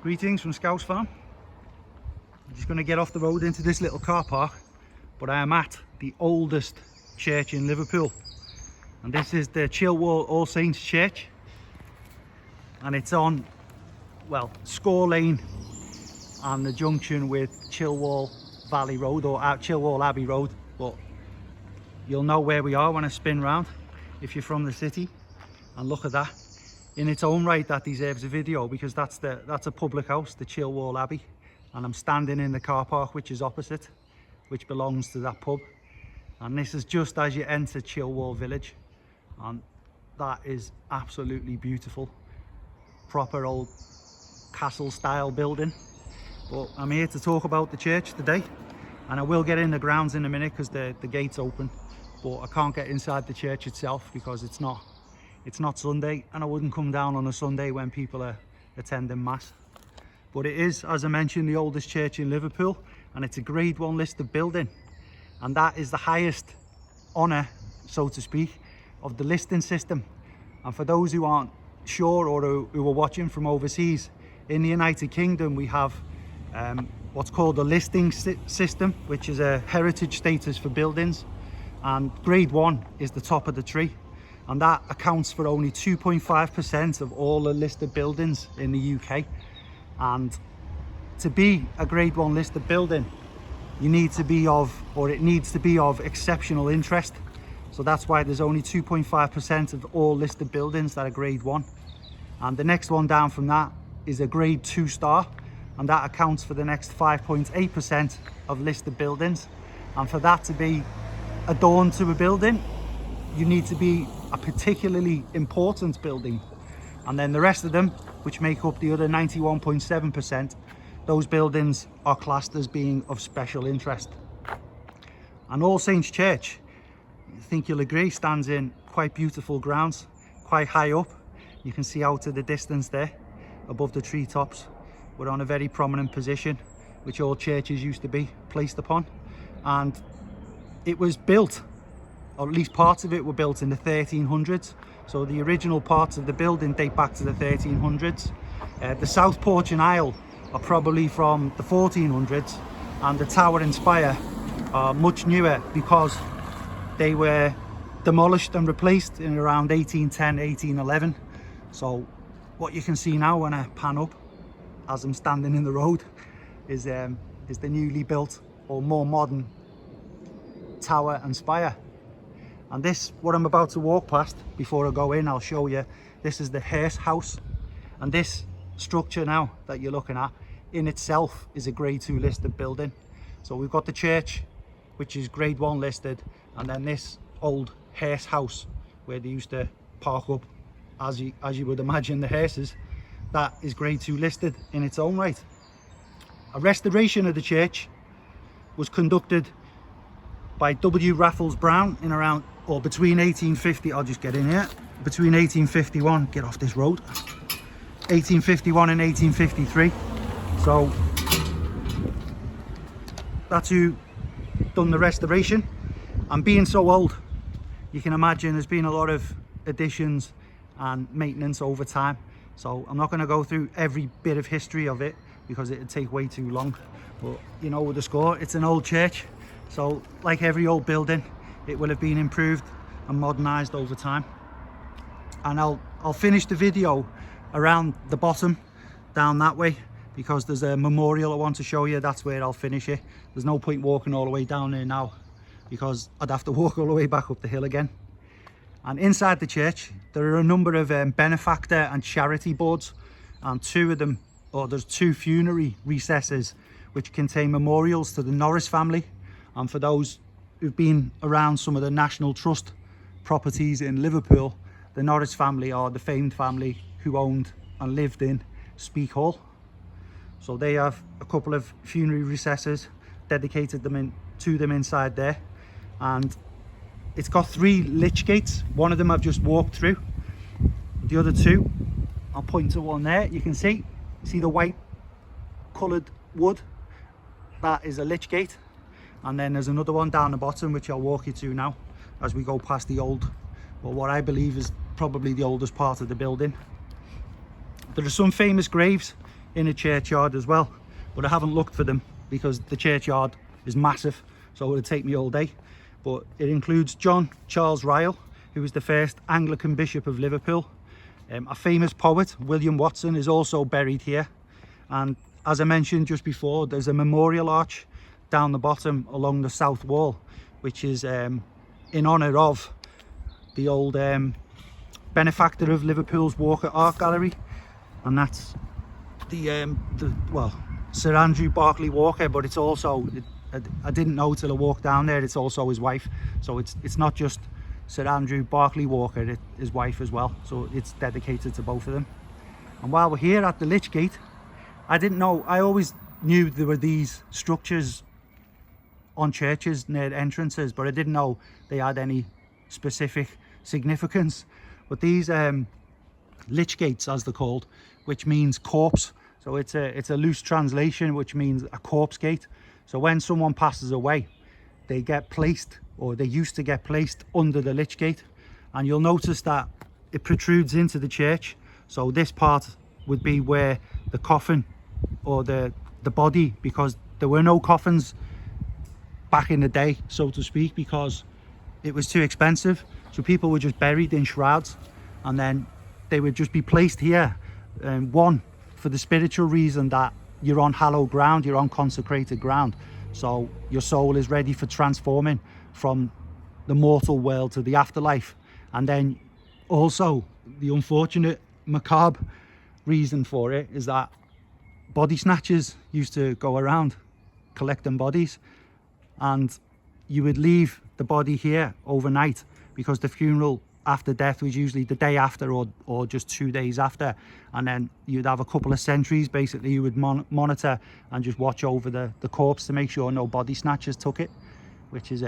Greetings from Scouse Farm. I'm just going to get off the road into this little car park, but I am at the oldest church in Liverpool, and this is the Childwall All Saints Church, and it's on, well, Score Lane and the junction with Childwall Valley Road, or Childwall Abbey Road, but you'll know where we are when I spin round if you're from the city. And look at that. In its own right, that deserves a video, because that's a public house, the Childwall Abbey, and I'm standing in the car park which is opposite, which belongs to that pub. And this is just as you enter Childwall village, and that is absolutely beautiful. Proper old castle style building. But I'm here to talk about the church today, and I will get in the grounds in a minute because the gate's open, but I can't get inside the church itself because it's not Sunday, and I wouldn't come down on a Sunday when people are attending mass. But it is, as I mentioned, the oldest church in Liverpool, and it's a grade 1 listed building, and that is the highest honour, so to speak, of the listing system. And for those who aren't sure, or who are watching from overseas, in the United Kingdom we have what's called a listing system, which is a heritage status for buildings, and grade 1 is the top of the tree, and that accounts for only 2.5% of all the listed buildings in the UK. And to be a grade 1 listed building, you need to be of, or it needs to be of, exceptional interest. So that's why there's only 2.5% of all listed buildings that are grade 1. And the next one down from that is a grade 2 star, and that accounts for the next 5.8% of listed buildings. And for that to be adorned to a building, you need to be a particularly important building. And then the rest of them, which make up the other 91.7%, those buildings are classed as being of special interest. And All Saints Church, I think you'll agree, stands in quite beautiful grounds, quite high up. You can see out to the distance there, above the treetops. We're on a very prominent position, which all churches used to be placed upon. And it was built, or at least parts of it were built, in the 1300s. So the original parts of the building date back to the 1300s. The south porch and aisle are probably from the 1400s, and the tower and spire are much newer because they were demolished and replaced in around 1810, 1811. So what you can see now when I pan up, as I'm standing in the road, is the newly built, or more modern, tower and spire. And this, what I'm about to walk past, before I go in, I'll show you, this is the hearse house. And this structure now that you're looking at, in itself, is a grade 2 listed building. So we've got the church, which is grade 1 listed, and then this old hearse house where they used to park up, as you would imagine, the hearses, that is grade 2 listed in its own right. A restoration of the church was conducted by W. Raffles Brown in around, or between 1850, I'll just get in here, between 1851, get off this road, 1851 and 1853. So that's who done the restoration. And being so old, you can imagine there's been a lot of additions and maintenance over time. So I'm not going to go through every bit of history of it because it would take way too long. But you know, with the score, it's an old church. So like every old building, it will have been improved and modernised over time. And I'll finish the video around the bottom, down that way, because there's a memorial I want to show you. That's where I'll finish it. There's no point walking all the way down there now, because I'd have to walk all the way back up the hill again. And inside the church, there are a number of benefactor and charity boards, and two of them, or there's 2 funerary recesses which contain memorials to the Norris family. And for those who've been around some of the National Trust properties in Liverpool, the Norris family are the famed family who owned and lived in Speke Hall. So they have a couple of funerary recesses dedicated to them inside there. And it's got 3 lich gates. One of them I've just walked through. The other 2, I'll point to one there. You can see the white coloured wood? That is a lich gate. And then there's another one down the bottom, which I'll walk you to now as we go past the old, or what I believe is probably the oldest part of the building. There are some famous graves in a churchyard as well, but I haven't looked for them because the churchyard is massive, so it would take me all day. But it includes John Charles Ryle, who was the first Anglican Bishop of Liverpool. A famous poet, William Watson, is also buried here. And as I mentioned just before, there's a memorial arch down the bottom along the south wall, which is in honour of the old benefactor of Liverpool's Walker Art Gallery, and that's the well, Sir Andrew Barclay Walker, but it's also, I didn't know till I walked down there, it's also his wife. So it's not just Sir Andrew Barclay Walker, his wife as well, so it's dedicated to both of them. And while we're here at the Lych Gate, I didn't know, I always knew there were these structures on churches near entrances, but I didn't know they had any specific significance. But these Lych Gates, as they're called, which means corpse, so it's a loose translation, which means a corpse gate. So when someone passes away, they get placed, or they used to get placed, under the Lych Gate. And you'll notice that it protrudes into the church. So this part would be where the coffin, or the body, because there were no coffins back in the day, so to speak, because it was too expensive. So people were just buried in shrouds, and then they would just be placed here. One, for the spiritual reason that you're on hallowed ground, you're on consecrated ground, so your soul is ready for transforming from the mortal world to the afterlife. And then also the unfortunate, macabre reason for it is that body snatchers used to go around collecting bodies, and you would leave the body here overnight, because the funeral after death was usually the day after, or just 2 days after, and then you'd have a couple of sentries. Basically you would monitor and just watch over the corpse to make sure no body snatchers took it, which is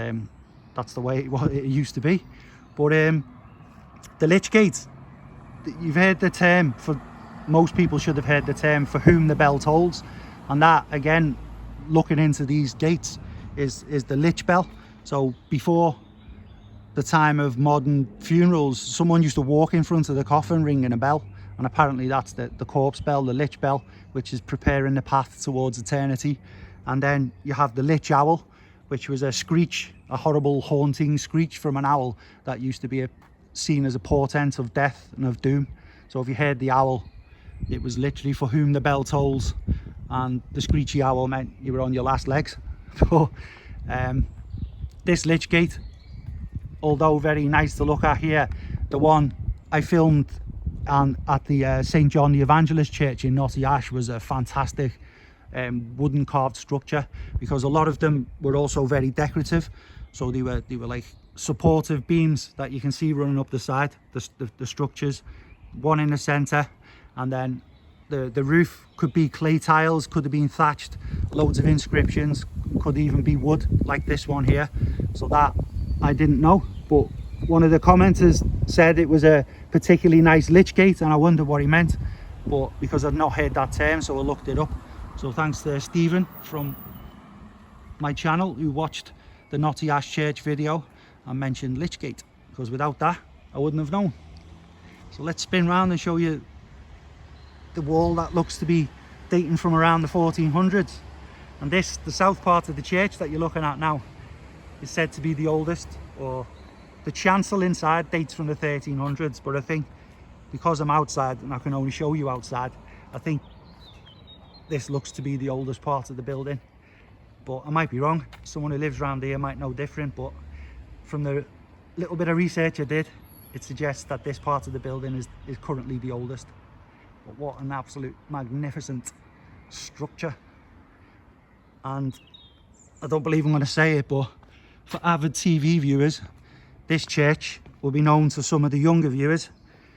that's the way it used to be. But the Lych Gate, you've heard the term, for most people should have heard the term, for whom the bell tolls, and that, again, looking into these gates, is the Lych bell. So before the time of modern funerals, someone used to walk in front of the coffin ringing a bell, and apparently that's the corpse bell, the Lych bell, which is preparing the path towards eternity. And then you have the Lych owl, which was a screech, a horrible haunting screech from an owl that used to be seen as a portent of death and of doom. So if you heard the owl, it was literally for whom the bell tolls, and the screechy owl meant you were on your last legs. But this Lych Gate, although very nice to look at here, the one I filmed at the St John the Evangelist Church in Knotty Ash was a fantastic wooden carved structure, because a lot of them were also very decorative. So they were like supportive beams that you can see running up the side, the structures, one in the center, and then the roof could be clay tiles, could have been thatched, loads of inscriptions, could even be wood like this one here. So that I didn't know, but one of the commenters said it was a particularly nice Lych Gate, and I wondered what he meant, but because I'd not heard that term, so I looked it up. So thanks to Stephen from my channel, who watched the Knotty Ash Church video and mentioned Lych Gate, because without that I wouldn't have known. So let's spin round and show you the wall that looks to be dating from around the 1400s. And this, the south part of the church that you're looking at now, is said to be the oldest, or the chancel inside dates from the 1300s, but I think because I'm outside and I can only show you outside, I think this looks to be the oldest part of the building. But I might be wrong, someone who lives around here might know different, but from the little bit of research I did, it suggests that this part of the building is currently the oldest. But what an absolute magnificent structure. And I don't believe I'm going to say it, but for avid TV viewers, this church will be known to some of the younger viewers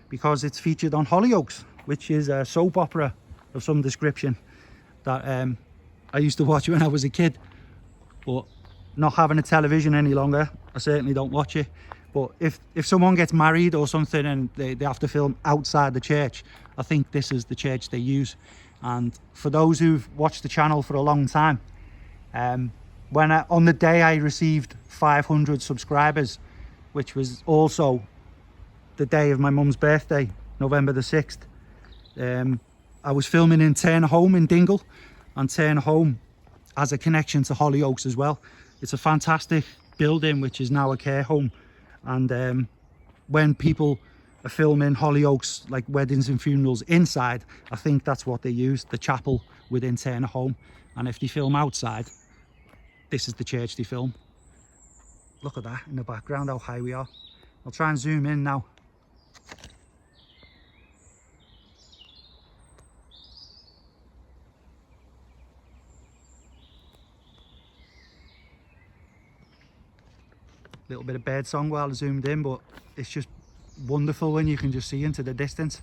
because it's featured on Hollyoaks, which is a soap opera of some description that I used to watch when I was a kid. But not having a television any longer, I certainly don't watch it. But if someone gets married or something and they have to film outside the church, I think this is the church they use. And for those who've watched the channel for a long time, on the day I received 500 subscribers, which was also the day of my mum's birthday, November the 6th, I was filming in Turner Home in Dingle, and Turner Home has a connection to Hollyoaks as well. It's a fantastic building which is now a care home, and when people are filming Hollyoaks, like weddings and funerals inside, I think that's what they use, the chapel within Turner Home. And if they film outside, this is the church they film. Look at that in the background, how high we are. I'll try and zoom in now. Little bit of bird song while I zoomed in, but it's just wonderful when you can just see into the distance.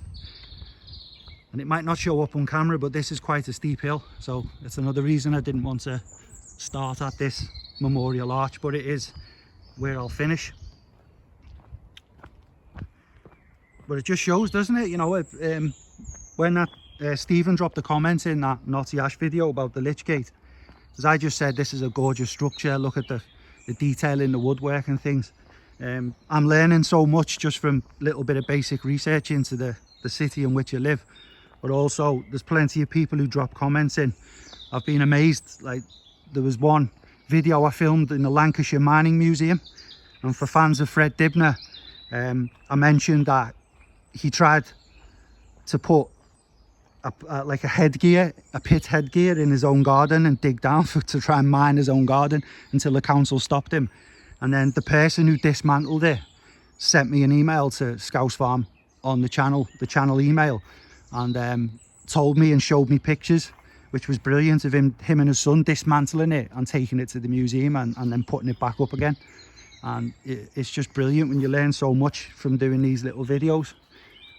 And it might not show up on camera, but this is quite a steep hill, so it's another reason I didn't want to start at this memorial arch, but it is where I'll finish. But it just shows, doesn't it, you know, when that Stephen dropped a comment in that Naughty Ash video about the Lych gate, as I just said, this is a gorgeous structure. Look at the detail in the woodwork and things. I'm learning so much just from a little bit of basic research into the city in which I live, but also there's plenty of people who drop comments in. I've been amazed. Like, there was one video I filmed in the Lancashire Mining Museum, and for fans of Fred Dibner, I mentioned that he tried to put like a headgear, a pit headgear in his own garden and dig down to try and mine his own garden until the council stopped him. And then the person who dismantled it sent me an email to Scouse Farm on the channel email, and told me and showed me pictures, which was brilliant, of him and his son dismantling it and taking it to the museum and then putting it back up again. And it's just brilliant when you learn so much from doing these little videos.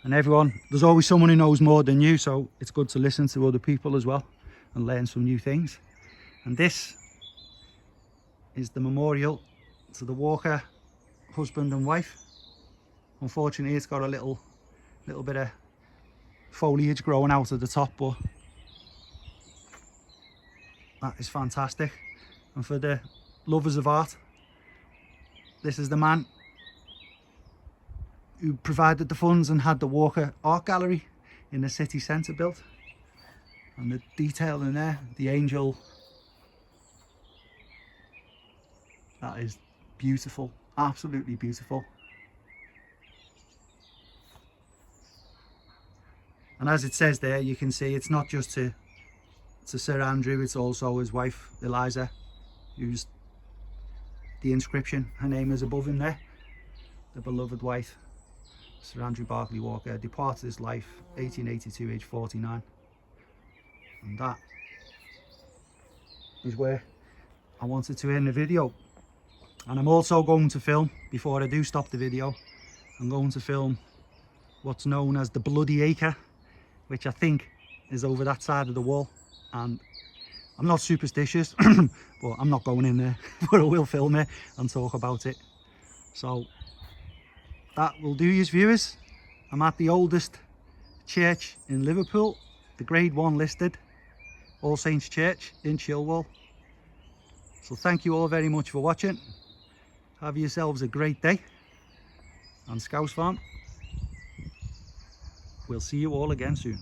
And everyone, there's always someone who knows more than you, so it's good to listen to other people as well and learn some new things. And this is the memorial to the Walker husband and wife. Unfortunately, it's got a little bit of foliage growing out at the top, but that is fantastic. And for the lovers of art, this is the man who provided the funds and had the Walker Art Gallery in the city centre built. And the detail in there, the angel, that is beautiful, absolutely beautiful. And as it says there, you can see it's not just to Sir Andrew, it's also his wife Eliza, who's the inscription, her name is above him there, the beloved wife. Sir Andrew Barclay Walker departed this life 1882, age 49. And that is where I wanted to end the video. And I'm also going to film, before I do stop the video, I'm going to film what's known as the Bloody Acre, which I think is over that side of the wall. And I'm not superstitious, but I'm not going in there, but I will film it and talk about it. So that will do, you viewers. I'm at the oldest church in Liverpool, the Grade 1 listed All Saints Church in Childwall. So thank you all very much for watching. Have yourselves a great day. And Scouse Farm, we'll see you all again soon.